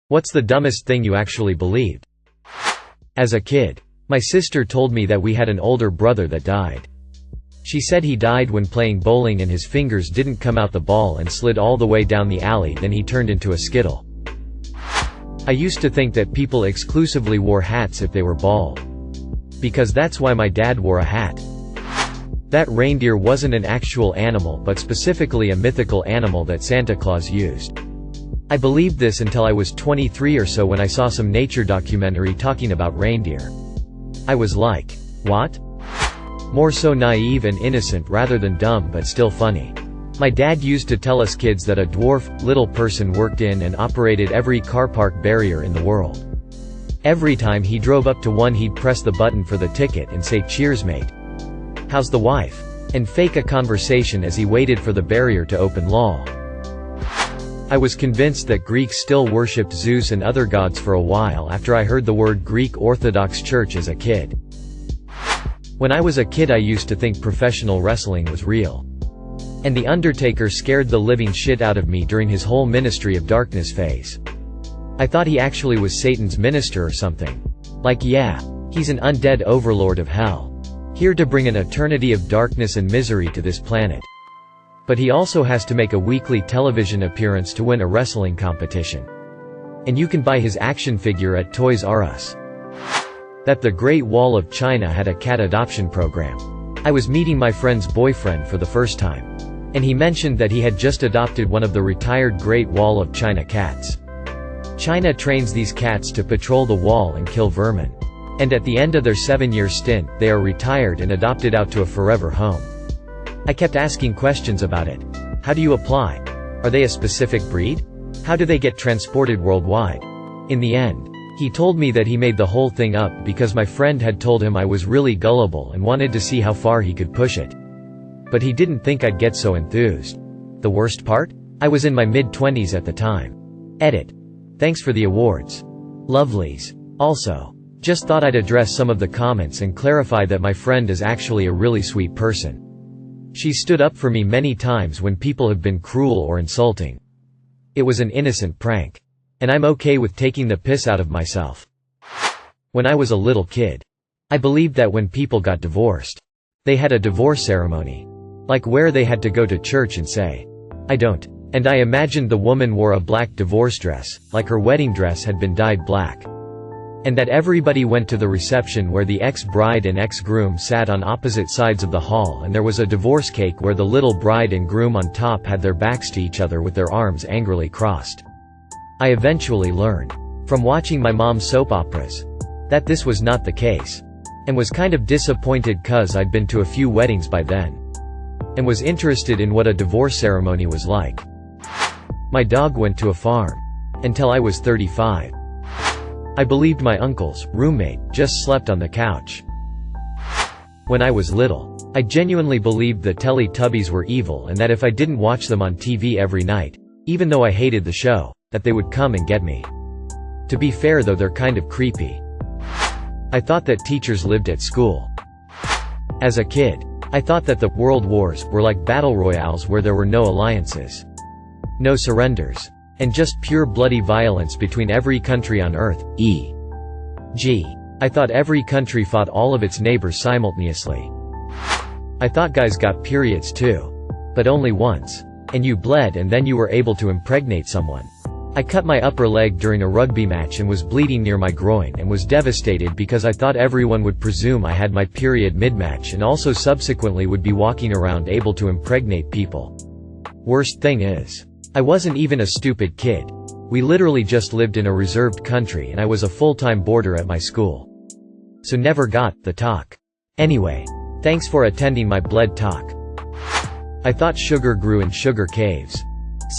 What's the dumbest thing you actually believed? As a kid, my sister told me that we had an older brother that died. She said he died when playing bowling and his fingers didn't come out the ball and slid all the way down the alley, then he turned into a skittle. I used to think that people exclusively wore hats if they were bald. Because that's why my dad wore a hat. That reindeer wasn't an actual animal but specifically a mythical animal that Santa Claus used. I believed this until I was 23 or so when I saw some nature documentary talking about reindeer. I was like, what? More so naive and innocent rather than dumb but still funny. My dad used to tell us kids that a dwarf, little person worked in and operated every car park barrier in the world. Every time he drove up to one he'd press the button for the ticket and say, "Cheers mate. How's the wife?" and fake a conversation as he waited for the barrier to open. Lol. I was convinced that Greeks still worshipped Zeus and other gods for a while after I heard the word Greek Orthodox Church as a kid. When I was a kid I used to think professional wrestling was real. And The Undertaker scared the living shit out of me during his whole Ministry of Darkness phase. I thought he actually was Satan's minister or something. Like, yeah, he's an undead overlord of hell, here to bring an eternity of darkness and misery to this planet. But he also has to make a weekly television appearance to win a wrestling competition. And you can buy his action figure at Toys R Us. That the Great Wall of China had a cat adoption program. I was meeting my friend's boyfriend for the first time. And he mentioned that he had just adopted one of the retired Great Wall of China cats. China trains these cats to patrol the wall and kill vermin. And at the end of their 7-year stint, they are retired and adopted out to a forever home. I kept asking questions about it. How do you apply? Are they a specific breed? How do they get transported worldwide? In the end, he told me that he made the whole thing up because my friend had told him I was really gullible and wanted to see how far he could push it. But he didn't think I'd get so enthused. The worst part? I was in my mid-20s at the time. Edit. Thanks for the awards. Lovelies. Also, just thought I'd address some of the comments and clarify that my friend is actually a really sweet person. She stood up for me many times when people have been cruel or insulting. It was an innocent prank. And I'm okay with taking the piss out of myself. When I was a little kid, I believed that when people got divorced, they had a divorce ceremony. Like where they had to go to church and say, "I don't." And I imagined the woman wore a black divorce dress, like her wedding dress had been dyed black. And that everybody went to the reception where the ex-bride and ex-groom sat on opposite sides of the hall and there was a divorce cake where the little bride and groom on top had their backs to each other with their arms angrily crossed. I eventually learned, from watching my mom's soap operas, that this was not the case. And was kind of disappointed cause I'd been to a few weddings by then. And was interested in what a divorce ceremony was like. My dog went to a farm. Until I was 35. I believed my uncle's roommate just slept on the couch. When I was little, I genuinely believed the Teletubbies were evil and that if I didn't watch them on TV every night, even though I hated the show, that they would come and get me. To be fair though, they're kind of creepy. I thought that teachers lived at school. As a kid, I thought that the world wars were like battle royales where there were no alliances, no surrenders, and just pure bloody violence between every country on Earth, e.g. I thought every country fought all of its neighbors simultaneously. I thought guys got periods too. But only once. And you bled and then you were able to impregnate someone. I cut my upper leg during a rugby match and was bleeding near my groin and was devastated because I thought everyone would presume I had my period mid-match and also subsequently would be walking around able to impregnate people. Worst thing is, I wasn't even a stupid kid. We literally just lived in a reserved country and I was a full-time boarder at my school. So never got the talk. Anyway, thanks for attending my bled talk. I thought sugar grew in sugar caves.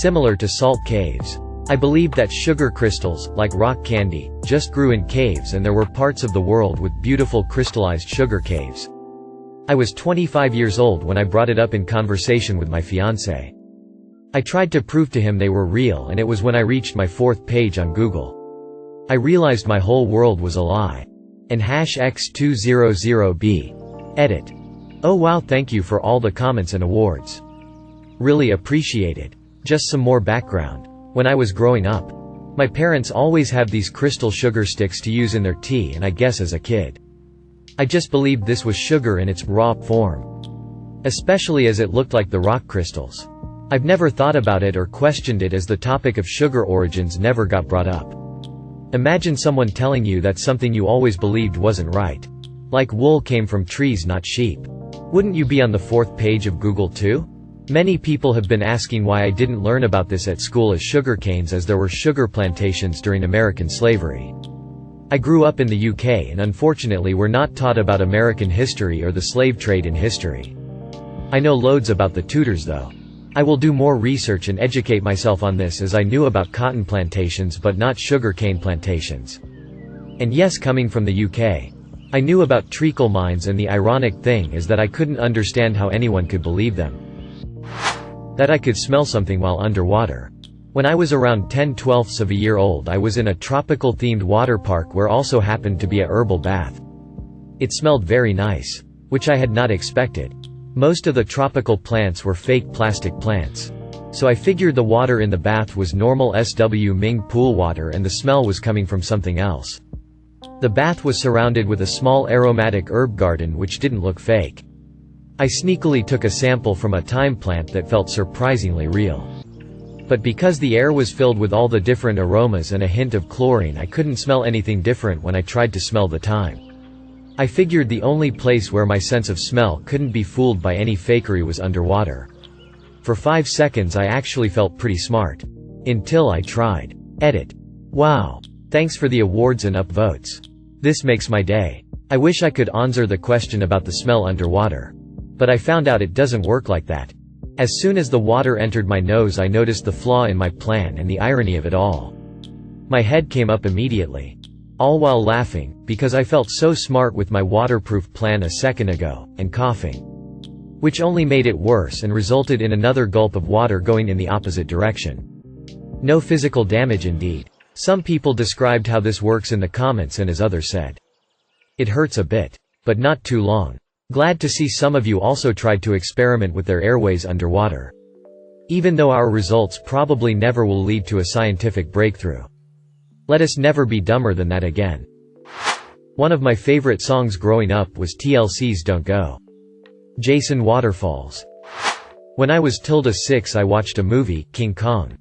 Similar to salt caves. I believed that sugar crystals, like rock candy, just grew in caves and there were parts of the world with beautiful crystallized sugar caves. I was 25 years old when I brought it up in conversation with my fiancé. I tried to prove to him they were real and it was when I reached my 4th page on Google. I realized my whole world was a lie. And #X200B. Edit. Oh wow, thank you for all the comments and awards. Really appreciate it. Just some more background. When I was growing up, My parents always have these crystal sugar sticks to use in their tea, and I guess as a kid, I just believed this was sugar in its raw form, especially as it looked like the rock crystals. I've never thought about it or questioned it, as the topic of sugar origins never got brought up. Imagine someone telling you that something you always believed wasn't right. Like wool came from trees, not sheep. Wouldn't you be on the 4th page of Google too? Many people have been asking why I didn't learn about this at school as sugar canes, as there were sugar plantations during American slavery. I grew up in the UK, and unfortunately we're not taught about American history or the slave trade in history. I know loads about the Tudors though. I will do more research and educate myself on this, as I knew about cotton plantations but not sugar cane plantations. And yes, coming from the UK, I knew about treacle mines, and the ironic thing is that I couldn't understand how anyone could believe them. That I could smell something while underwater. When I was around 10/12 of a year old, I was in a tropical-themed water park where also happened to be a herbal bath. It smelled very nice, which I had not expected. Most of the tropical plants were fake plastic plants. So I figured the water in the bath was normal SW Ming pool water, and the smell was coming from something else. The bath was surrounded with a small aromatic herb garden which didn't look fake. I sneakily took a sample from a thyme plant that felt surprisingly real. But because the air was filled with all the different aromas and a hint of chlorine, I couldn't smell anything different when I tried to smell the thyme. I figured the only place where my sense of smell couldn't be fooled by any fakery was underwater. For 5 seconds I actually felt pretty smart. Until I tried. Edit. Wow. Thanks for the awards and upvotes. This makes my day. I wish I could answer the question about the smell underwater. But I found out it doesn't work like that. As soon as the water entered my nose, I noticed the flaw in my plan and the irony of it all. My head came up immediately. All while laughing, because I felt so smart with my waterproof plan a second ago, and coughing. Which only made it worse and resulted in another gulp of water going in the opposite direction. No physical damage indeed. Some people described how this works in the comments, and as others said, it hurts a bit. But not too long. Glad to see some of you also tried to experiment with their airways underwater. Even though our results probably never will lead to a scientific breakthrough. Let us never be dumber than that again. One of my favorite songs growing up was TLC's Don't Go. Jason Waterfalls. When I was 6, I watched a movie, King Kong.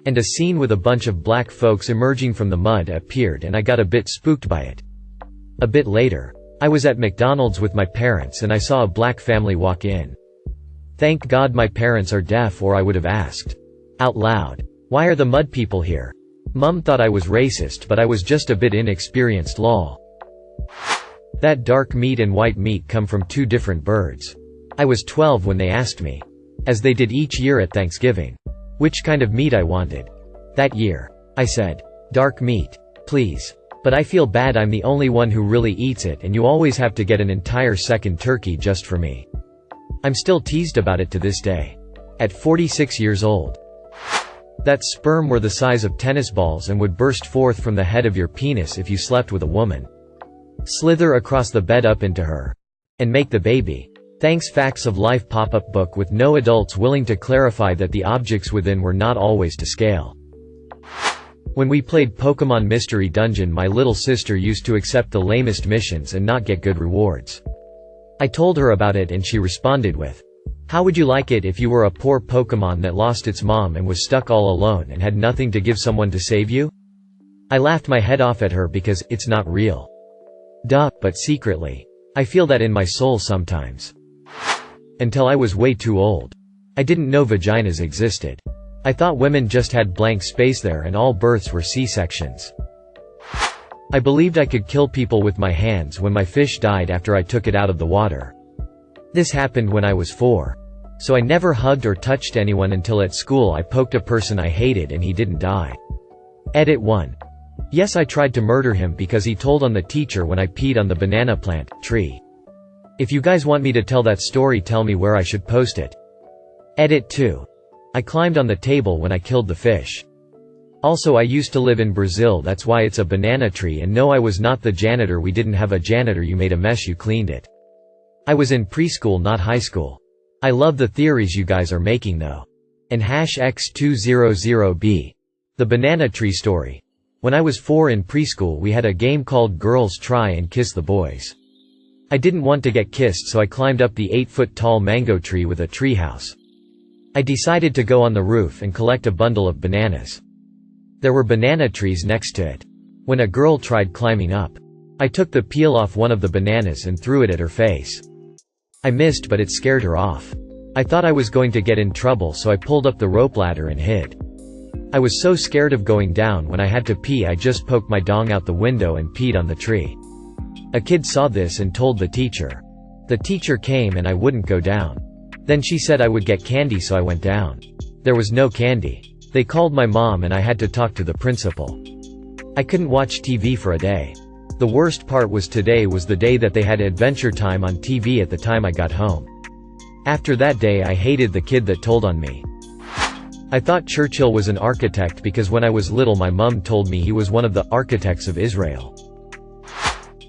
And a scene with a bunch of black folks emerging from the mud appeared, and I got a bit spooked by it. A bit later, I was at McDonald's with my parents and I saw a black family walk in. Thank God my parents are deaf, or I would have asked out loud, "Why are the mud people here?" Mum thought I was racist, but I was just a bit inexperienced, lol. That dark meat and white meat come from 2 different birds. I was 12 when they asked me, as they did each year at Thanksgiving, which kind of meat I wanted. That year, I said, "Dark meat, please. But I feel bad, I'm the only one who really eats it, and you always have to get an entire second turkey just for me." I'm still teased about it to this day. At 46 years old. That sperm were the size of tennis balls and would burst forth from the head of your penis if you slept with a woman. Slither across the bed up into her. And make the baby. Thanks. Facts of Life pop-up book with no adults willing to clarify that the objects within were not always to scale. When we played Pokémon Mystery Dungeon, my little sister used to accept the lamest missions and not get good rewards. I told her about it and she responded with, "How would you like it if you were a poor Pokémon that lost its mom and was stuck all alone and had nothing to give someone to save you?" I laughed my head off at her because it's not real. Duh, but secretly, I feel that in my soul sometimes. Until I was way too old. I didn't know vaginas existed. I thought women just had blank space there and all births were C-sections. I believed I could kill people with my hands when my fish died after I took it out of the water. This happened when I was 4. So I never hugged or touched anyone until at school I poked a person I hated and he didn't die. Edit 1. Yes, I tried to murder him because he told on the teacher when I peed on the banana plant tree. If you guys want me to tell that story, tell me where I should post it. Edit 2. I climbed on the table when I killed the fish. Also, I used to live in Brazil, that's why it's a banana tree, and no, I was not the janitor. We didn't have a janitor. You made a mess, you cleaned it. I was in preschool, not high school. I love the theories you guys are making though. And #X200B. The banana tree story. When I was 4 in preschool we had a game called Girls Try and Kiss the Boys. I didn't want to get kissed, so I climbed up the 8-foot-tall mango tree with a treehouse. I decided to go on the roof and collect a bundle of bananas. There were banana trees next to it. When a girl tried climbing up, I took the peel off one of the bananas and threw it at her face. I missed, but it scared her off. I thought I was going to get in trouble, so I pulled up the rope ladder and hid. I was so scared of going down, when I had to pee I just poked my dong out the window and peed on the tree. A kid saw this and told the teacher. The teacher came and I wouldn't go down. Then she said I would get candy, so I went down. There was no candy. They called my mom and I had to talk to the principal. I couldn't watch TV for a day. The worst part was today was the day that they had Adventure Time on TV at the time I got home. After that day I hated the kid that told on me. I thought Churchill was an architect because when I was little my mum told me he was one of the architects of Israel.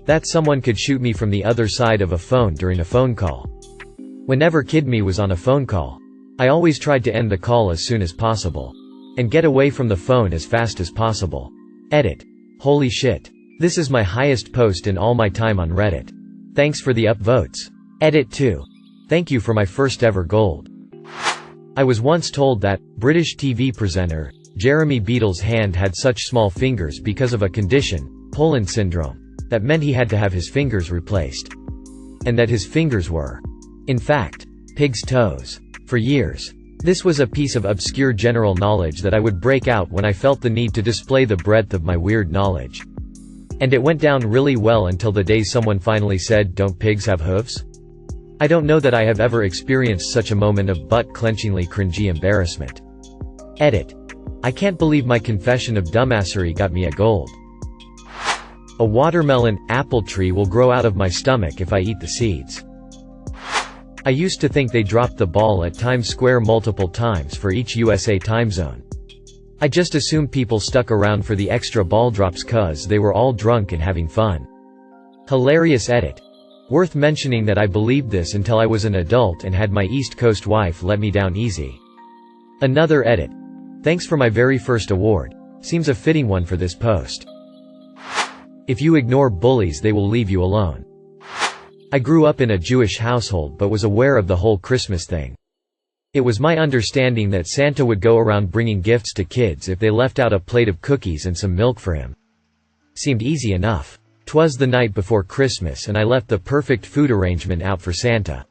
That someone could shoot me from the other side of a phone during a phone call. Whenever Kid Me was on a phone call, I always tried to end the call as soon as possible. And get away from the phone as fast as possible. Edit. Holy shit. This is my highest post in all my time on Reddit. Thanks for the upvotes. Edit 2. Thank you for my first ever gold. I was once told that British TV presenter Jeremy Beadle's hand had such small fingers because of a condition, Poland syndrome, that meant he had to have his fingers replaced. And that his fingers were, in fact, pig's toes. For years, this was a piece of obscure general knowledge that I would break out when I felt the need to display the breadth of my weird knowledge. And it went down really well until the day someone finally said, "Don't pigs have hooves?" I don't know that I have ever experienced such a moment of butt-clenchingly cringy embarrassment. Edit. I can't believe my confession of dumbassery got me a gold. A watermelon, apple tree will grow out of my stomach if I eat the seeds. I used to think they dropped the ball at Times Square multiple times for each USA time zone. I just assumed people stuck around for the extra ball drops cause they were all drunk and having fun. Hilarious edit. Worth mentioning that I believed this until I was an adult and had my East Coast wife let me down easy. Another edit. Thanks for my very first award. Seems a fitting one for this post. If you ignore bullies they will leave you alone. I grew up in a Jewish household but was aware of the whole Christmas thing. It was my understanding that Santa would go around bringing gifts to kids if they left out a plate of cookies and some milk for him. Seemed easy enough. 'Twas the night before Christmas and I left the perfect food arrangement out for Santa.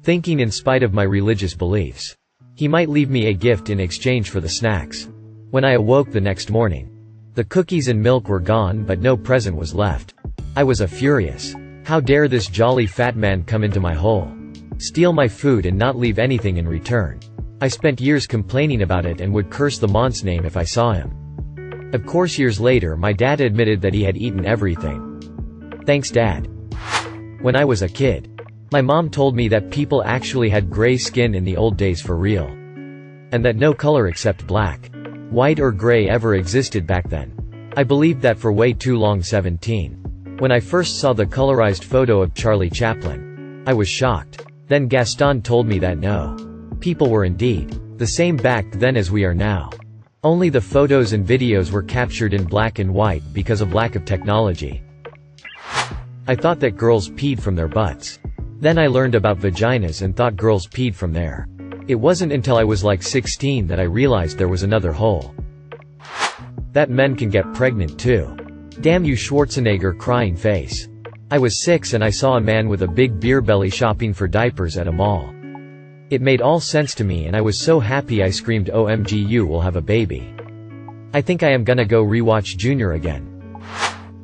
Thinking in spite of my religious beliefs, he might leave me a gift in exchange for the snacks. When I awoke the next morning, the cookies and milk were gone but no present was left. I was furious. How dare this jolly fat man come into my hole, steal my food and not leave anything in return. I spent years complaining about it and would curse the Mont's name if I saw him. Of course years later my dad admitted that he had eaten everything. Thanks Dad. When I was a kid, my mom told me that people actually had gray skin in the old days for real. And that no color except black, white or gray ever existed back then. I believed that for way too long. 17. When I first saw the colorized photo of Charlie Chaplin, I was shocked. Then Gaston told me that no, people were indeed the same back then as we are now. Only the photos and videos were captured in black and white because of lack of technology. I thought that girls peed from their butts. Then I learned about vaginas and thought girls peed from there. It wasn't until I was like 16 that I realized there was another hole. That men can get pregnant too. Damn you Schwarzenegger crying face. I was 6 and I saw a man with a big beer belly shopping for diapers at a mall. It made all sense to me and I was so happy I screamed, "OMG, you will have a baby." I think I am gonna go rewatch Junior again.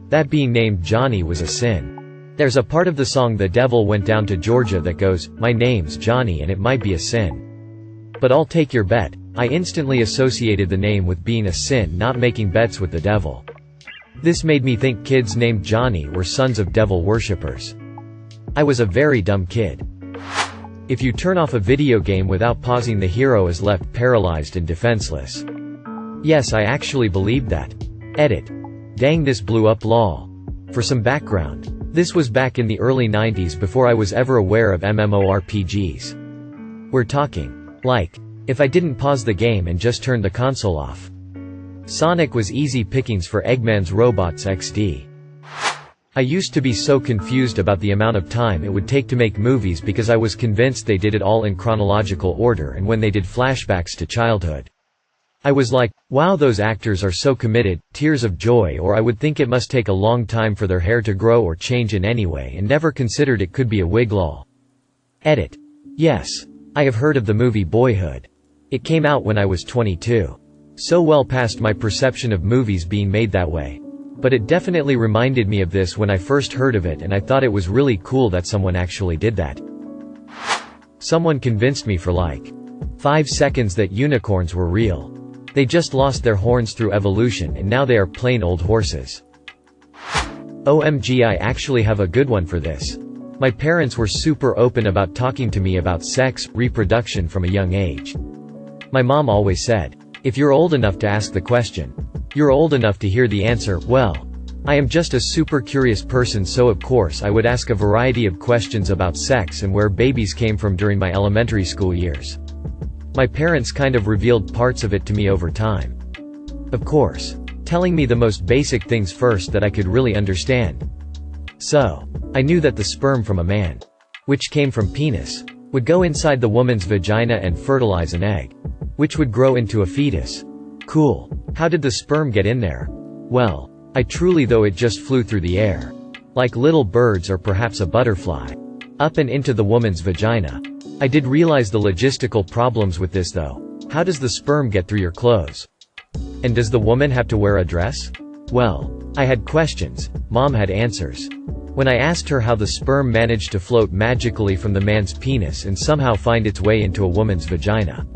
That being named Johnny was a sin. There's a part of the song "The Devil Went Down to Georgia" that goes, "My name's Johnny and it might be a sin. But I'll take your bet." I instantly associated the name with being a sin, not making bets with the devil. This made me think kids named Johnny were sons of devil worshippers. I was a very dumb kid. If you turn off a video game without pausing, the hero is left paralyzed and defenseless. Yes, I actually believed that. Edit. Dang, this blew up lol. For some background, this was back in the early 90s before I was ever aware of MMORPGs. We're talking, like, if I didn't pause the game and just turned the console off. Sonic was easy pickings for Eggman's Robots XD. I used to be so confused about the amount of time it would take to make movies because I was convinced they did it all in chronological order and when they did flashbacks to childhood. I was like, wow, those actors are so committed, tears of joy, or I would think it must take a long time for their hair to grow or change in any way and never considered it could be a wig lol. Edit. Yes. I have heard of the movie Boyhood. It came out when I was 22. So well past my perception of movies being made that way. But it definitely reminded me of this when I first heard of it and I thought it was really cool that someone actually did that. Someone convinced me for like 5 seconds that unicorns were real. They just lost their horns through evolution and now they are plain old horses. OMG, I actually have a good one for this. My parents were super open about talking to me about sex, reproduction from a young age. My mom always said, if you're old enough to ask the question, you're old enough to hear the answer. Well, I am just a super curious person, so of course I would ask a variety of questions about sex and where babies came from during my elementary school years. My parents kind of revealed parts of it to me over time. Of course, telling me the most basic things first that I could really understand. So, I knew that the sperm from a man, which came from penis, would go inside the woman's vagina and fertilize an egg, which would grow into a fetus. Cool. How did the sperm get in there? Well, I truly though it just flew through the air. Like little birds or perhaps a butterfly. Up and into the woman's vagina. I did realize the logistical problems with this though. How does the sperm get through your clothes? And does the woman have to wear a dress? Well, I had questions, Mom had answers. When I asked her how the sperm managed to float magically from the man's penis and somehow find its way into a woman's vagina,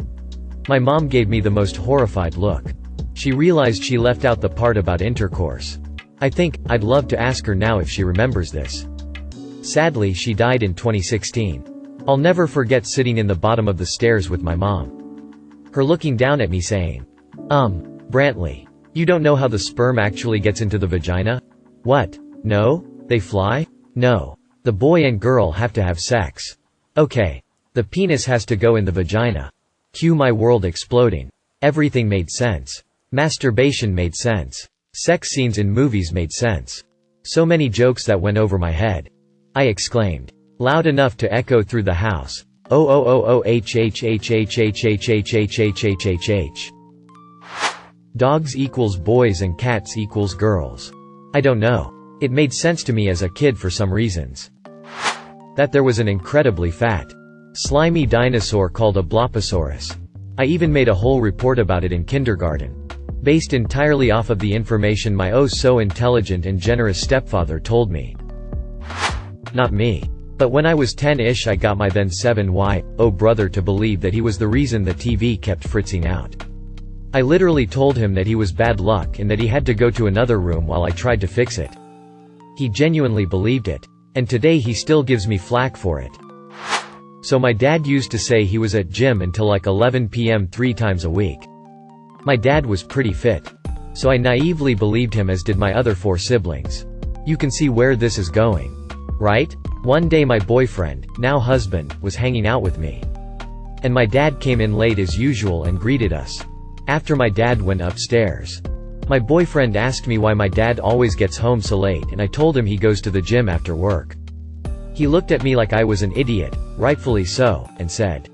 my mom gave me the most horrified look. She realized she left out the part about intercourse. I think, I'd love to ask her now if she remembers this. Sadly, she died in 2016. I'll never forget sitting in the bottom of the stairs with my mom. Her looking down at me saying, Brantley, you don't know how the sperm actually gets into the vagina? What? No? They fly? No. The boy and girl have to have sex. Okay. The penis has to go in the vagina. Cue my world exploding. Everything made sense. Masturbation made sense. Sex scenes in movies made sense. So many jokes that went over my head. I exclaimed, loud enough to echo through the house. Oh. Dogs equals boys and cats equals girls. I don't know. It made sense to me as a kid for some reasons. That there was an incredibly fat, slimy dinosaur called a Bloposaurus. I even made a whole report about it in kindergarten. Based entirely off of the information my oh-so-intelligent and generous stepfather told me. Not me. But when I was 10-ish I got my then 7-year-old brother to believe that he was the reason the TV kept fritzing out. I literally told him that he was bad luck and that he had to go to another room while I tried to fix it. He genuinely believed it. And today he still gives me flack for it. So my dad used to say he was at gym until like 11 p.m. 3 times a week. My dad was pretty fit. So I naively believed him, as did my other 4 siblings. You can see where this is going. Right? One day my boyfriend, now husband, was hanging out with me. And my dad came in late as usual and greeted us. After my dad went upstairs, my boyfriend asked me why my dad always gets home so late, and I told him he goes to the gym after work. He looked at me like I was an idiot, rightfully so, and said,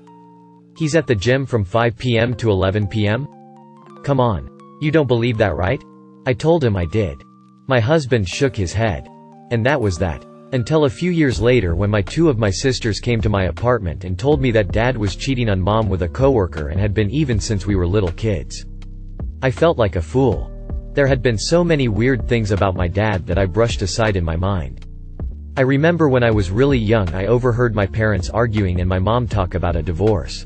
"He's at the gym from 5 p.m. to 11 p.m.? Come on. You don't believe that, right?" I told him I did. My husband shook his head. And that was that. Until a few years later when 2 of my sisters came to my apartment and told me that dad was cheating on mom with a coworker and had been even since we were little kids. I felt like a fool. There had been so many weird things about my dad that I brushed aside in my mind. I remember when I was really young I overheard my parents arguing and my mom talk about a divorce.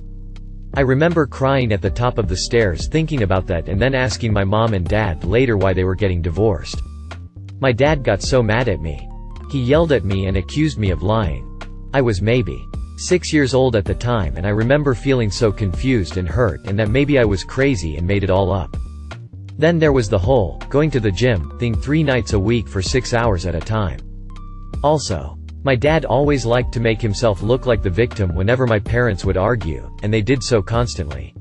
I remember crying at the top of the stairs thinking about that and then asking my mom and dad later why they were getting divorced. My dad got so mad at me. He yelled at me and accused me of lying. I was maybe 6 years old at the time and I remember feeling so confused and hurt and that maybe I was crazy and made it all up. Then there was the whole going to the gym thing 3 nights a week for 6 hours at a time. Also, my dad always liked to make himself look like the victim whenever my parents would argue, and they did so constantly.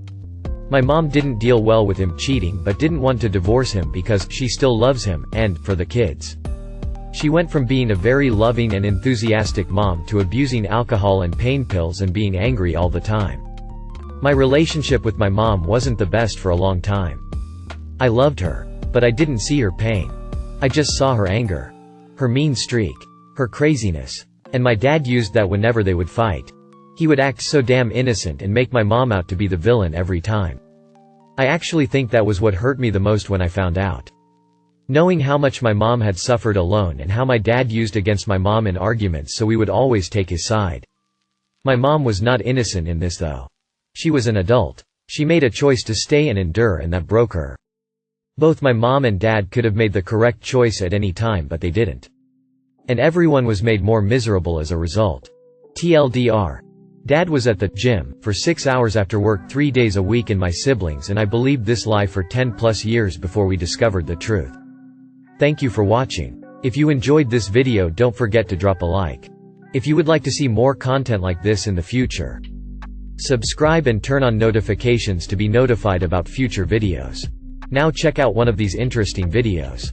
My mom didn't deal well with him cheating but didn't want to divorce him because she still loves him, and, for the kids. She went from being a very loving and enthusiastic mom to abusing alcohol and pain pills and being angry all the time. My relationship with my mom wasn't the best for a long time. I loved her. But I didn't see her pain. I just saw her anger. Her mean streak. Her craziness. And my dad used that whenever they would fight. He would act so damn innocent and make my mom out to be the villain every time. I actually think that was what hurt me the most when I found out. Knowing how much my mom had suffered alone and how my dad used against my mom in arguments so we would always take his side. My mom was not innocent in this though. She was an adult. She made a choice to stay and endure, and that broke her. Both my mom and dad could have made the correct choice at any time, but they didn't. And everyone was made more miserable as a result. TLDR. Dad was at the gym for 6 hours after work 3 days a week, and my siblings and I believed this lie for 10+ years before we discovered the truth. Thank you for watching. If you enjoyed this video, don't forget to drop a like. If you would like to see more content like this in the future, subscribe and turn on notifications to be notified about future videos. Now check out one of these interesting videos.